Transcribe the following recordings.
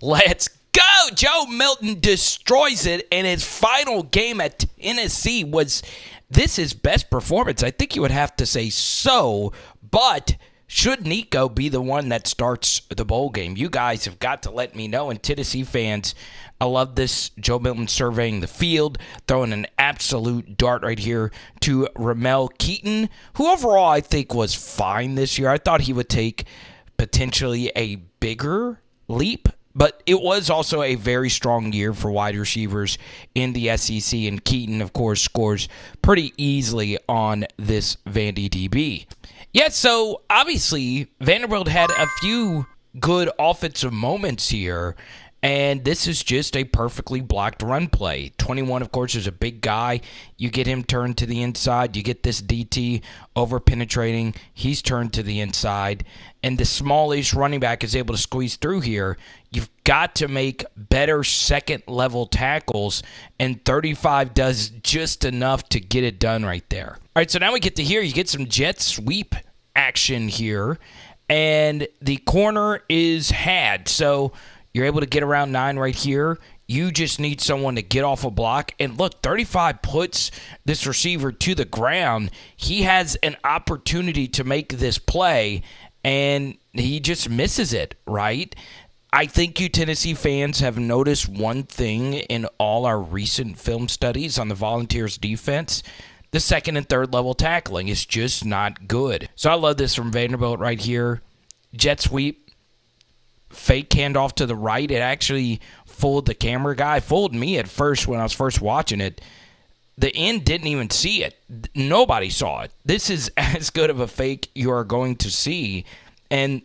Let's go! Joe Milton destroys it, and his final game at Tennessee was this his best performance. I think you would have to say so, but should Nico be the one that starts the bowl game? You guys have got to let me know. And Tennessee fans, I love this. Joe Milton surveying the field, throwing an absolute dart right here to Ramel Keaton, who overall I think was fine this year. I thought he would take potentially a bigger leap, but it was also a very strong year for wide receivers in the SEC, and Keaton, of course, scores pretty easily on this Vandy DB. Yeah, so obviously Vanderbilt had a few good offensive moments here, and this is just a perfectly blocked run play. 21, of course, is a big guy. You get him turned to the inside. You get this DT over penetrating. He's turned to the inside. And the smallish running back is able to squeeze through here. You've got to make better second-level tackles, and 35 does just enough to get it done right there. All right, so now we get to here. You get some jet sweep action here, and the corner is had. So you're able to get around 9 right here. You just need someone to get off a block. And look, 35 puts this receiver to the ground. He has an opportunity to make this play, and he just misses it, right? I think you Tennessee fans have noticed one thing in all our recent film studies on the Volunteers defense. The second and third level tackling is just not good. So I love this from Vanderbilt right here. Jet sweep. Fake handoff to the right. It actually fooled the camera guy. Fooled me at first when I was first watching it. The end didn't even see it. Nobody saw it. This is as good of a fake you are going to see. And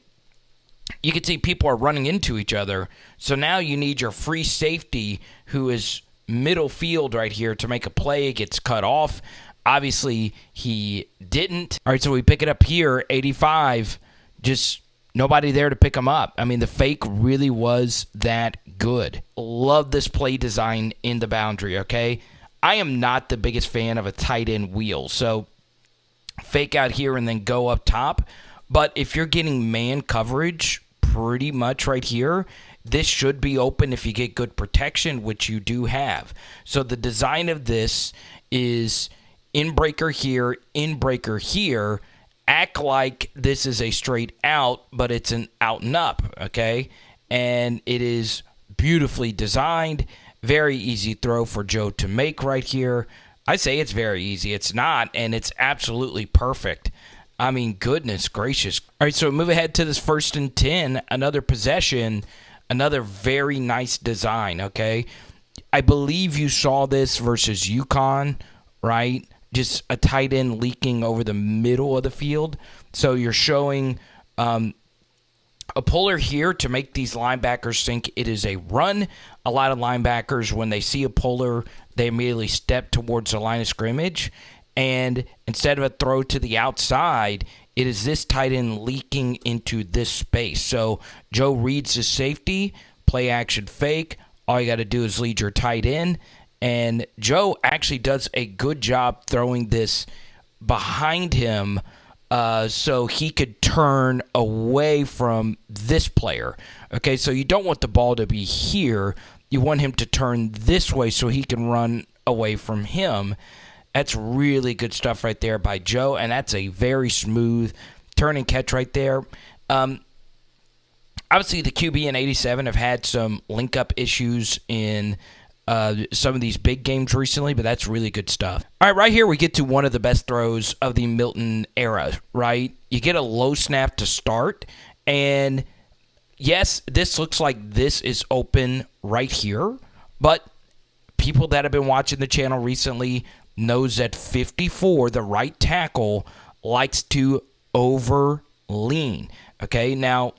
you can see people are running into each other. So now you need your free safety who is middle field right here to make a play. It gets cut off. Obviously, he didn't. All right, so we pick it up here. 85, just nobody there to pick him up. I mean, the fake really was that good. Love this play design in the boundary, okay? I am not the biggest fan of a tight end wheel. So fake out here and then go up top. But if you're getting man coverage pretty much right here, this should be open if you get good protection, which you do have. So the design of this is in breaker here, in breaker here. Act like this is a straight out, but it's an out and up, okay? And it is beautifully designed. Very easy throw for Joe to make right here. I say it's very easy. It's not, and it's absolutely perfect. I mean, goodness gracious. All right, so move ahead to this 1st and 10. Another possession, another very nice design, okay? I believe you saw this versus UConn, right? Just a tight end leaking over the middle of the field. So you're showing a puller here to make these linebackers think it is a run. A lot of linebackers, when they see a puller, they immediately step towards the line of scrimmage. And instead of a throw to the outside, it is this tight end leaking into this space. So Joe reads his safety, play action fake. All you got to do is lead your tight end. And Joe actually does a good job throwing this behind him so he could turn away from this player. Okay, so you don't want the ball to be here. You want him to turn this way so he can run away from him. That's really good stuff right there by Joe, and that's a very smooth turn and catch right there. Obviously, the QB and 87 have had some link-up issues in some of these big games recently, but that's really good stuff. All right here we get to one of the best throws of the Milton era, right? You get a low snap to start, and yes, this looks like this is open right here, but people that have been watching the channel recently knows that 54, the right tackle, likes to over lean. Okay, now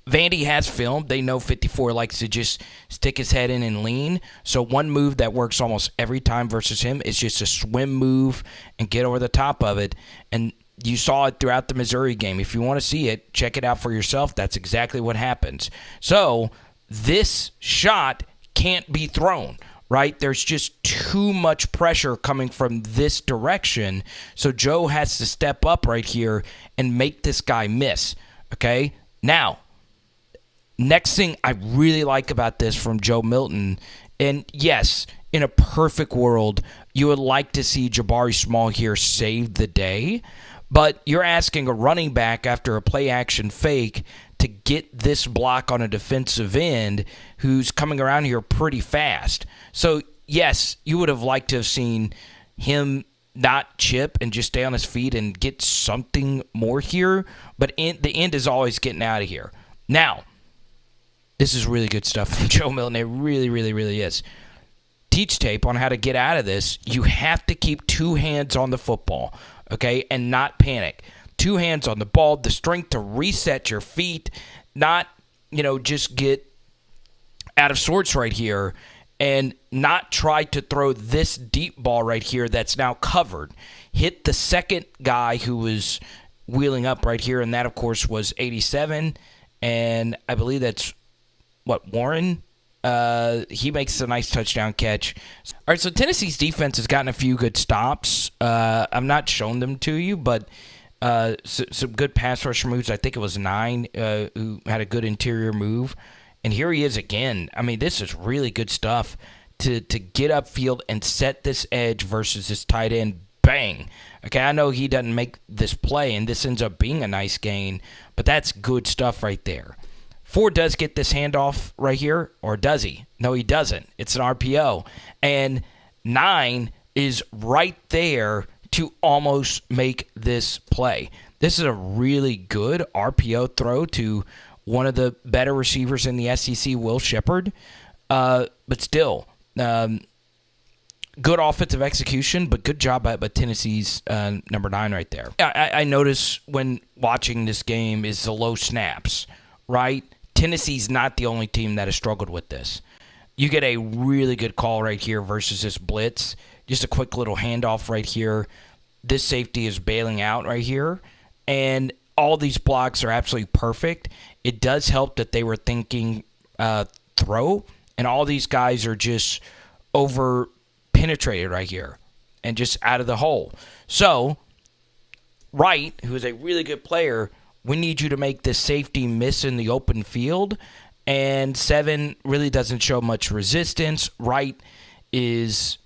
Vandy has film. They know 54 likes to just stick his head in and lean. So one move that works almost every time versus him is just a swim move and get over the top of it. And you saw it throughout the Missouri game. If you want to see it, check it out for yourself. That's exactly what happens. So this shot can't be thrown, right? There's just too much pressure coming from this direction. So Joe has to step up right here and make this guy miss, okay? Now, Next thing I really like about this from Joe Milton, and yes, in a perfect world, you would like to see Jabari Small here save the day, but you're asking a running back after a play-action fake to get this block on a defensive end who's coming around here pretty fast. So, yes, you would have liked to have seen him not chip and just stay on his feet and get something more here, but the end is always getting out of here. Now, this is really good stuff from Joe Milton. It really, really, really is. Teach tape on how to get out of this. You have to keep two hands on the football, okay, and not panic. Two hands on the ball, the strength to reset your feet, not, just get out of sorts right here and not try to throw this deep ball right here that's now covered. Hit the second guy who was wheeling up right here, and that, of course, was 87, and I believe that's, Warren? He makes a nice touchdown catch. All right, so Tennessee's defense has gotten a few good stops. I'm not showing them to you, but some good pass rush moves. I think it was 9 who had a good interior move. And here he is again. I mean, this is really good stuff to get upfield and set this edge versus this tight end. Bang. Okay, I know he doesn't make this play, and this ends up being a nice gain, but that's good stuff right there. 4 does get this handoff right here, or does he? No, he doesn't. It's an RPO. And 9 is right there to almost make this play. This is a really good RPO throw to one of the better receivers in the SEC, Will Shepherd. But still, good offensive execution, but good job by Tennessee's number 9 right there. I notice when watching this game is the low snaps, right? Tennessee's not the only team that has struggled with this. You get a really good call right here versus this blitz. Just a quick little handoff right here. This safety is bailing out right here. And all these blocks are absolutely perfect. It does help that they were thinking throw. And all these guys are just over-penetrated right here. And just out of the hole. So, Wright, who is a really good player, we need you to make this safety miss in the open field. And 7 really doesn't show much resistance. Wright is,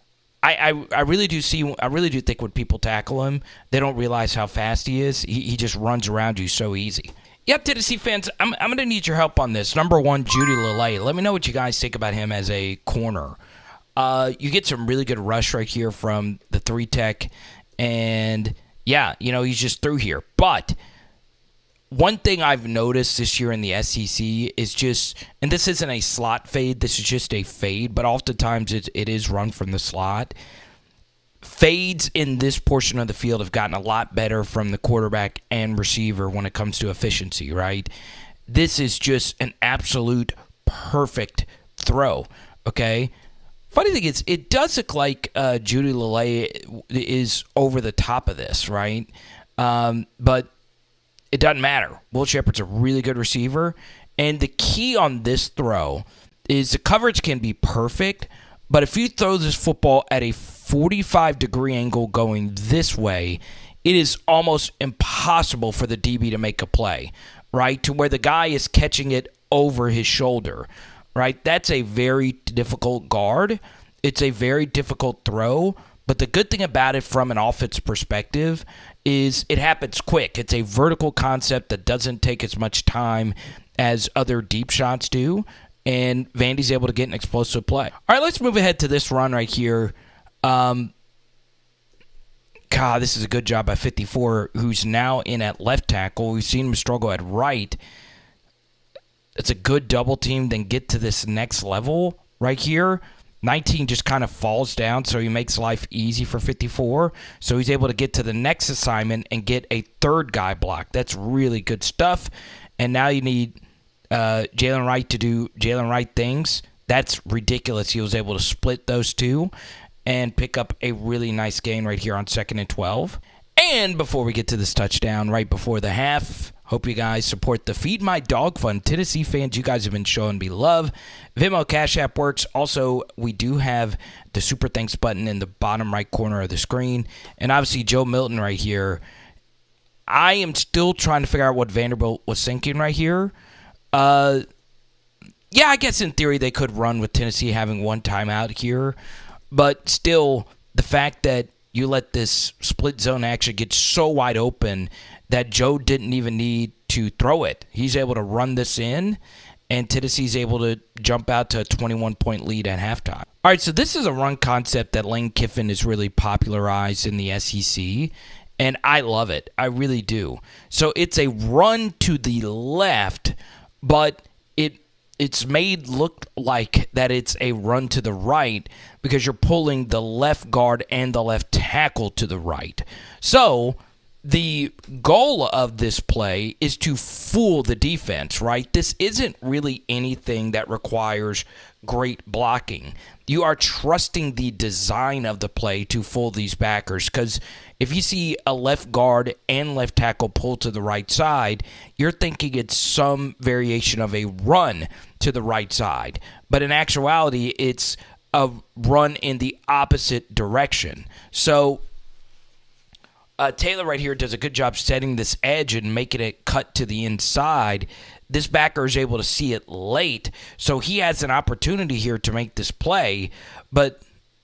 I really do think when people tackle him, they don't realize how fast he is. He just runs around you so easy. Yep, Tennessee fans, I'm going to need your help on this. Number 1, Judy LeLay. Let me know what you guys think about him as a corner. You get some really good rush right here from the 3 tech. And, yeah, he's just through here. But one thing I've noticed this year in the SEC is just, and this isn't a slot fade, this is just a fade, but oftentimes it is run from the slot. Fades in this portion of the field have gotten a lot better from the quarterback and receiver when it comes to efficiency, right? This is just an absolute perfect throw, okay? Funny thing is, it does look like Judy LeLay is over the top of this, right? But it doesn't matter. Will Shepherd's a really good receiver. And the key on this throw is the coverage can be perfect, but if you throw this football at a 45-degree angle going this way, it is almost impossible for the DB to make a play, right? To where the guy is catching it over his shoulder, right? That's a very difficult guard. It's a very difficult throw. But the good thing about it from an offense perspective is it happens quick. It's a vertical concept that doesn't take as much time as other deep shots do, and Vandy's able to get an explosive play. All right, let's move ahead to this run right here. God, this is a good job by 54, who's now in at left tackle. We've seen him struggle at right. It's a good double team, then get to this next level right here. 19 just kind of falls down, so he makes life easy for 54. So he's able to get to the next assignment and get a third guy block. That's really good stuff. And now you need Jalen Wright to do Jalen Wright things. That's ridiculous. He was able to split those two and pick up a really nice gain right here on 2nd and 12. And before we get to this touchdown right before the half, hope you guys support the Feed My Dog Fund. Tennessee fans, you guys have been showing me love. Venmo Cash App works. Also, we do have the Super Thanks button in the bottom right corner of the screen. And obviously, Joe Milton right here. I am still trying to figure out what Vanderbilt was thinking right here. Yeah, I guess in theory they could run with Tennessee having one timeout here, but still the fact that you let this split zone action get so wide open that Joe didn't even need to throw it. He's able to run this in, and Tennessee's able to jump out to a 21-point lead at halftime. All right, so this is a run concept that Lane Kiffin has really popularized in the SEC, and I love it. I really do. So it's a run to the left, but it's made look like that it's a run to the right because you're pulling the left guard and the left tackle to the right. So the goal of this play is to fool the defense, right? This isn't really anything that requires great blocking. You are trusting the design of the play to fool these backers, because if you see a left guard and left tackle pull to the right side, you're thinking it's some variation of a run to the right side. But in actuality, it's a run in the opposite direction. So Taylor right here does a good job setting this edge and making it cut to the inside. This backer is able to see it late, so he has an opportunity here to make this play, but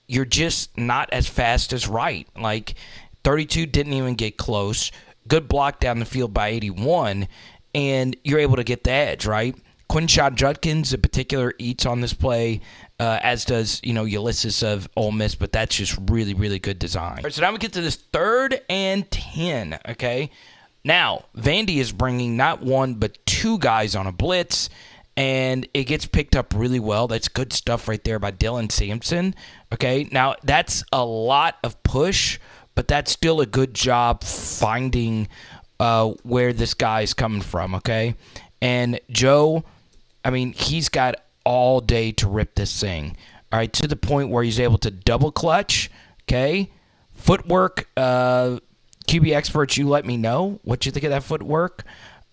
you're just not as fast as right. Like, 32 didn't even get close. Good block down the field by 81, and you're able to get the edge, right? Quinshon Judkins in particular eats on this play, as does, Ulysses of Ole Miss, but that's just really, really good design. All right, so now we get to this 3rd and 10, okay? Now, Vandy is bringing not one but 2 guys on a blitz, and it gets picked up really well. That's good stuff right there by Dylan Sampson, okay? Now, that's a lot of push, but that's still a good job finding where this guy is coming from, okay? And Joe, he's got all day to rip this thing, all right, to the point where he's able to double clutch, okay? Footwork, QB experts, you let me know what you think of that footwork.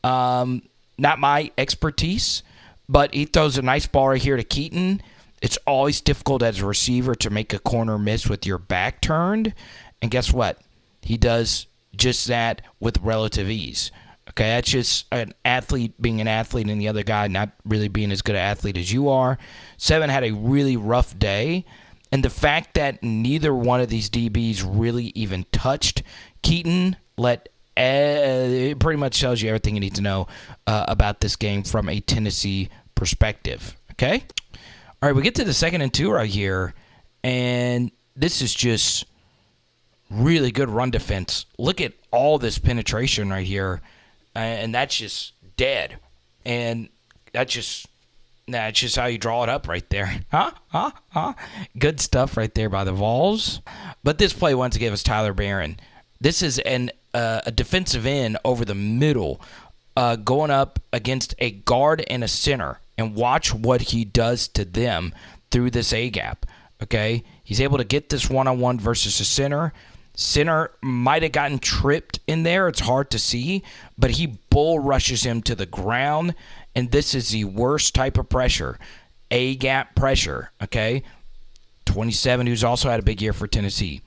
Not my expertise, but he throws a nice ball right here to Keaton. It's always difficult as a receiver to make a corner miss with your back turned. And guess what? He does just that with relative ease. Okay, that's just an athlete being an athlete and the other guy not really being as good an athlete as you are. 7 had a really rough day. And the fact that neither one of these DBs really even touched Keaton, it pretty much tells you everything you need to know about this game from a Tennessee perspective. Okay? All right, we get to the 2nd and 2 right here, and this is just really good run defense. Look at all this penetration right here, and that's just dead. And that's just how you draw it up right there. Good stuff right there by the Vols. But this play once again was Tyler Barron. This is a defensive end over the middle going up against a guard and a center. And watch what he does to them through this A-gap. Okay? He's able to get this one-on-one versus a center. Center might have gotten tripped in there. It's hard to see. But he bull rushes him to the ground. And this is the worst type of pressure. A-gap pressure. Okay? 27, who's also had a big year for Tennessee.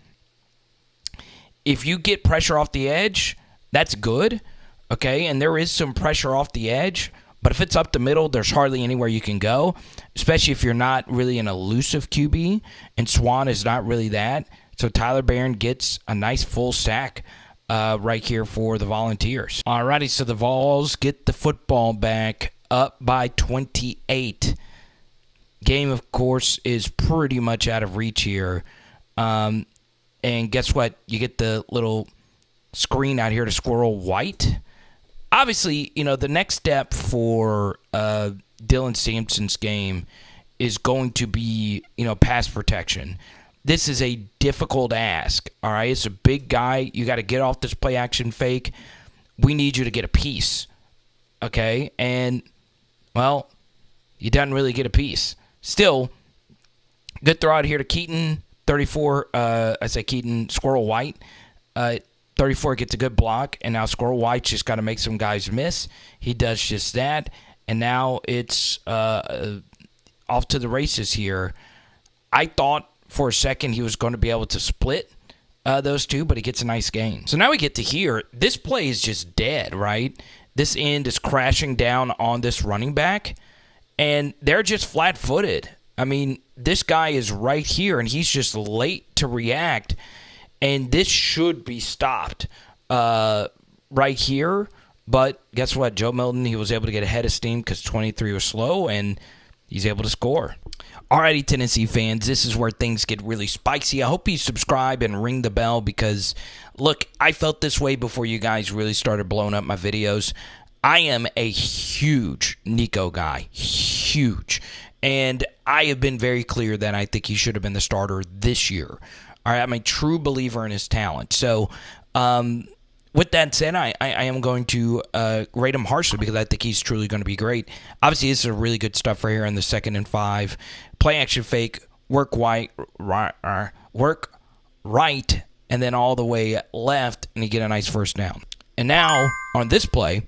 If you get pressure off the edge, that's good. Okay? And there is some pressure off the edge. But if it's up the middle, there's hardly anywhere you can go, especially if you're not really an elusive QB, and Swan is not really that. So Tyler Barron gets a nice full sack right here for the Volunteers. All righty, so the Vols get the football back up by 28. Game, of course, is pretty much out of reach here. And guess what? You get the little screen out here to Squirrel White. Obviously, the next step for Dylan Sampson's game is going to be, pass protection. This is a difficult ask, all right? It's a big guy. You got to get off this play action fake. We need you to get a piece, okay? And, well, you didn't really get a piece. Still, good throw out here to Keaton, 34. Squirrel White. 34 gets a good block, and now Squirrel White's just got to make some guys miss. He does just that, and now it's off to the races here. I thought for a second he was going to be able to split those two, but he gets a nice gain. So now we get to here. This play is just dead, right? This end is crashing down on this running back, and they're just flat-footed. I mean, this guy is right here, and he's just late to react, and this should be stopped right here. But guess what? Joe Milton, he was able to get ahead of steam because 23 was slow, and he's able to score. Alrighty, Tennessee fans, this is where things get really spicy. I hope you subscribe and ring the bell because, look, I felt this way before you guys really started blowing up my videos. I am a huge Nico guy, huge. And I have been very clear that I think he should have been the starter this year. All right, I'm a true believer in his talent. So, with that said, I am going to rate him harshly because I think he's truly going to be great. Obviously, this is a really good stuff for here in the 2nd and 5. Play action fake, work right, and then all the way left, and you get a nice first down. And now, on this play,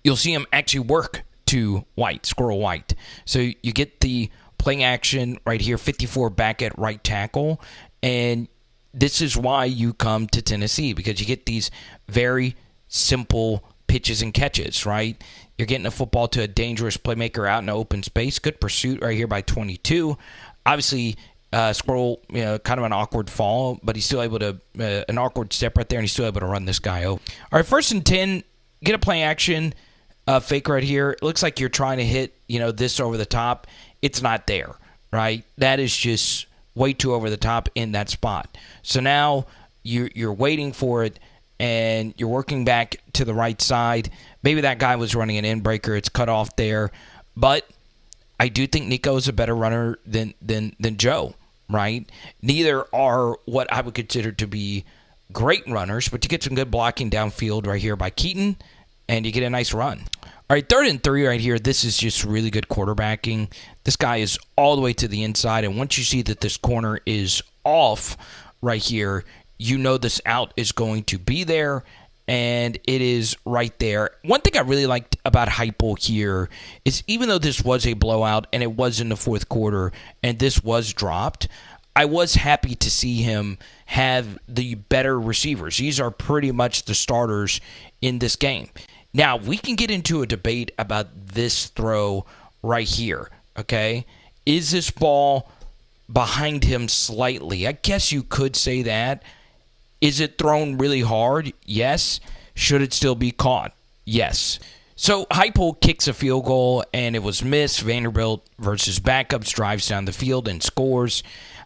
you'll see him actually work to White, Squirrel White. So you get the play action right here, 54 back at right tackle, and this is why you come to Tennessee, because you get these very simple pitches and catches, right? You're getting a football to a dangerous playmaker out in the open space. Good pursuit right here by 22. Obviously, Squirrel, kind of an awkward fall, but he's still able to, an awkward step right there, and he's still able to run this guy over. All right, 1st and 10, get a play action fake right here. It looks like you're trying to hit, this over the top. It's not there, right? That is just way too over the top in that spot. So now you're waiting for it, and you're working back to the right side. Maybe that guy was running an in breaker. It's cut off there. But I do think Nico is a better runner than Joe, right? Neither are what I would consider to be great runners, but you get some good blocking downfield right here by Keaton, and you get a nice run. All right, 3rd and 3 right here. This is just really good quarterbacking. This guy is all the way to the inside, and once you see that this corner is off right here, you know this out is going to be there, and it is right there. One thing I really liked about Heupel here is even though this was a blowout and it was in the 4th quarter and this was dropped, I was happy to see him have the better receivers. These are pretty much the starters in this game. Now, we can get into a debate about this throw right here, okay? Is this ball behind him slightly? I guess you could say that. Is it thrown really hard? Yes. Should it still be caught? Yes. So Heupel kicks a field goal, and it was missed. Vanderbilt versus backups drives down the field and scores.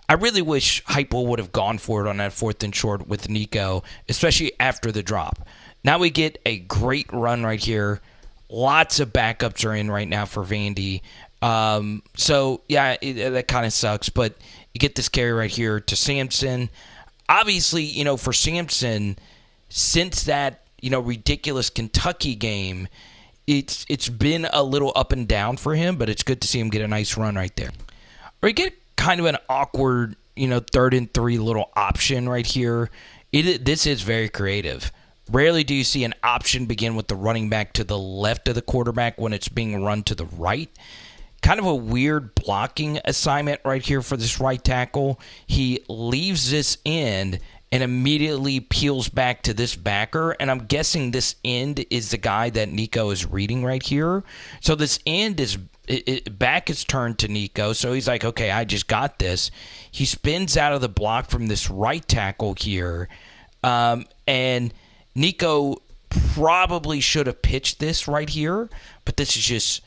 I really wish Heupel would have gone for it on that 4th and short with Nico, especially after the drop. Now we get a great run right here. Lots of backups are in right now for Vandy. So, yeah, that kind of sucks. But you get this carry right here to Sampson. Obviously, for Sampson, since that, ridiculous Kentucky game, it's been a little up and down for him, but it's good to see him get a nice run right there. Or you get kind of an awkward, 3rd and 3 little option right here. This is very creative. Rarely do you see an option begin with the running back to the left of the quarterback when it's being run to the right. Kind of a weird blocking assignment right here for this right tackle. He leaves this end and immediately peels back to this backer, and I'm guessing this end is the guy that Nico is reading right here. So this end is back is turned to Nico, so he's like, okay, I just got this. He spins out of the block from this right tackle here, and Nico probably should have pitched this right here, but this is just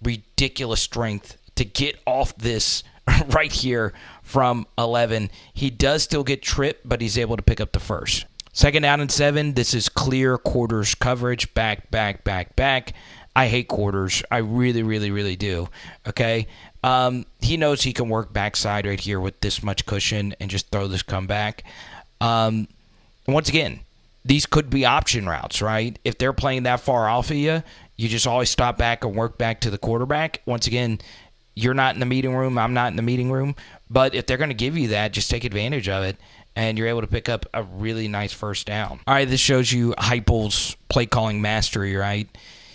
ridiculous strength to get off this right here from 11. He does still get tripped, but he's able to pick up the first. 2nd down and 7. This is clear quarters coverage. Back. I hate quarters. I really, really, really do. Okay? He knows he can work backside right here with this much cushion and just throw this comeback. And once again, these could be option routes, right? If they're playing that far off of you, you just always stop back and work back to the quarterback. Once again, you're not in the meeting room. I'm not in the meeting room. But if they're going to give you that, just take advantage of it, and you're able to pick up a really nice first down. All right, this shows you Heupel's play calling mastery, right?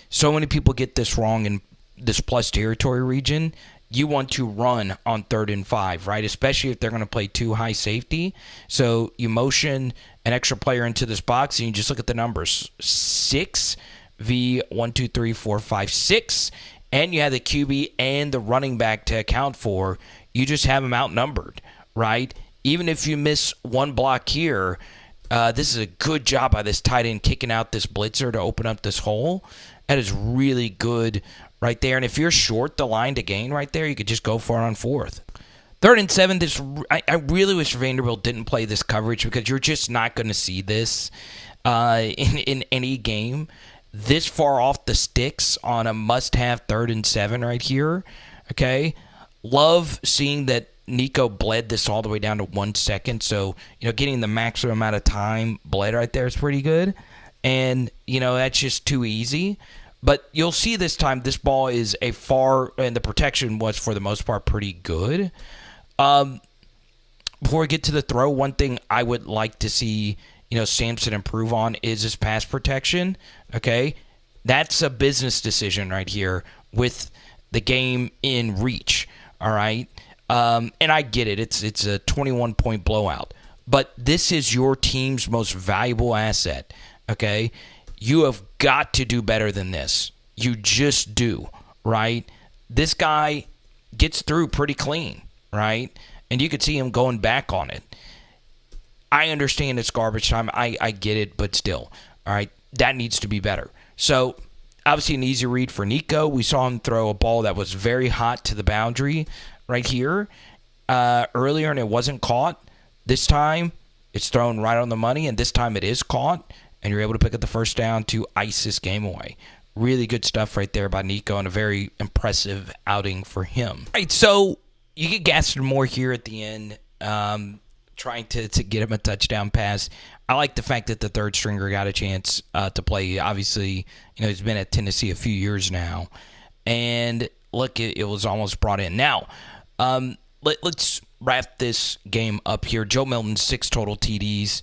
So many people get this wrong in this plus territory region. You want to run on 3rd and 5, right? Especially if they're going to play 2 high safety. So you motion an extra player into this box, and you just look at the numbers. 6 v 1, 2, 3, 4, 5, 6. and you have the QB and the running back to account for, you just have them outnumbered, right? Even if you miss one block here, this is a good job by this tight end kicking out this blitzer to open up this hole. That is really good right there. And if you're short the line to gain right there, you could just go for it on fourth. 3rd and 7, I really wish Vanderbilt didn't play this coverage because you're just not going to see this in any game. This far off the sticks on a must-have 3rd and 7 right here. Okay? Love seeing that Nico bled this all the way down to 1 second. So, getting the maximum amount of time bled right there is pretty good. And, that's just too easy. But you'll see this time this ball is and the protection was for the most part pretty good. Before we get to the throw, one thing I would like to see, Sampson improve on is his pass protection. Okay? That's a business decision right here with the game in reach. All right? And I get it. It's a 21-point blowout. But this is your team's most valuable asset. Okay? You have got to do better than this. You just do, right? This guy gets through pretty clean, right? And you could see him going back on it. I understand it's garbage time. I get it, but still, all right? That needs to be better. So, obviously an easy read for Nico. We saw him throw a ball that was very hot to the boundary right here earlier, and it wasn't caught. This time, it's thrown right on the money, and this time it is caught. And you're able to pick up the first down to ice this game away. Really good stuff right there by Nico, and a very impressive outing for him. All right, so you get Gaston Moore here at the end, trying to get him a touchdown pass. I like the fact that the third stringer got a chance to play. Obviously, he's been at Tennessee a few years now. And look, it was almost brought in. Now, let's wrap this game up here. Joe Milton, 6 total TDs.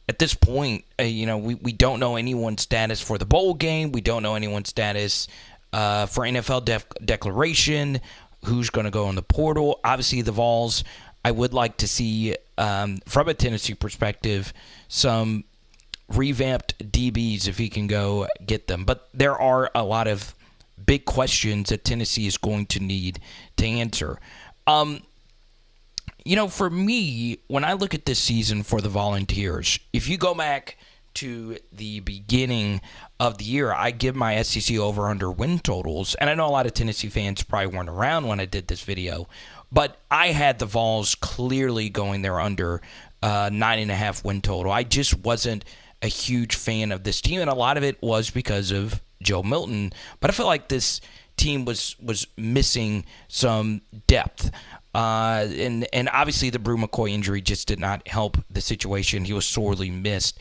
At this point, we don't know anyone's status for the bowl game. We don't know anyone's status for NFL declaration, who's going to go in the portal. Obviously, the Vols, I would like to see, from a Tennessee perspective, some revamped DBs if he can go get them. But there are a lot of big questions that Tennessee is going to need to answer. For me, when I look at this season for the Volunteers, if you go back to the beginning of the year, I give my SEC over-under win totals. And I know a lot of Tennessee fans probably weren't around when I did this video, but I had the Vols clearly going there under 9.5 win total. I just wasn't a huge fan of this team, and a lot of it was because of Joe Milton. But I feel like this team was missing some depth. And obviously the Brew McCoy injury just did not help the situation. He was sorely missed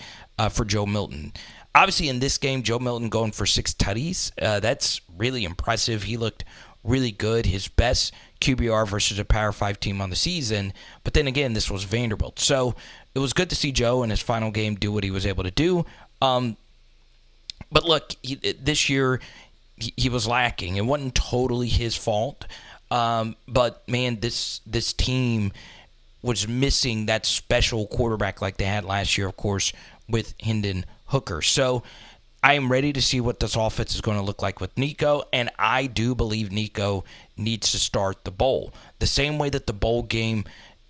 for Joe Milton. Obviously in this game, Joe Milton going for 6 tutties. That's really impressive. He looked really good. His best QBR versus a Power 5 team on the season. But then again, this was Vanderbilt. So it was good to see Joe in his final game do what he was able to do. But look, this year he was lacking. It wasn't totally his fault. But man, this team was missing that special quarterback like they had last year, of course, with Hendon Hooker. So I am ready to see what this offense is going to look like with Nico, and I do believe Nico needs to start the bowl. The same way that the bowl game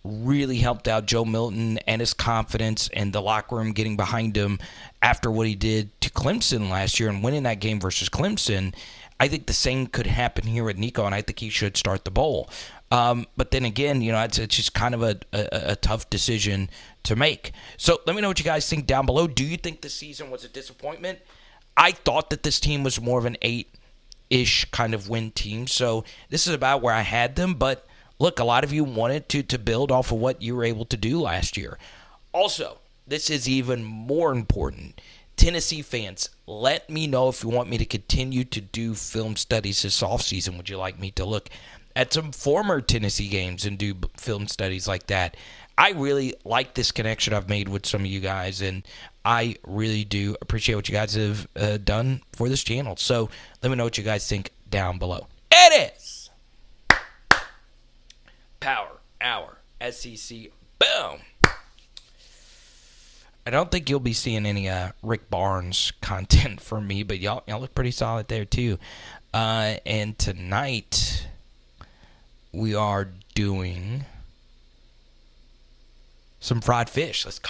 really helped out Joe Milton and his confidence and the locker room getting behind him after what he did to Clemson last year and winning that game versus Clemson. I think the same could happen here with Nico, and I think he should start the bowl. But then again, it's just kind of a tough decision to make. So let me know what you guys think down below. Do you think the season was a disappointment? I thought that this team was more of an 8-ish kind of win team. So this is about where I had them. But look, a lot of you wanted to build off of what you were able to do last year. Also, this is even more important. Tennessee fans, let me know if you want me to continue to do film studies this offseason. Would you like me to look at some former Tennessee games and do film studies like that? I really like this connection I've made with some of you guys, and I really do appreciate what you guys have done for this channel. So let me know what you guys think down below. It is Power Hour SEC. Boom. I don't think you'll be seeing any Rick Barnes content from me, but y'all look pretty solid there too. And tonight we are doing some fried fish. Let's go.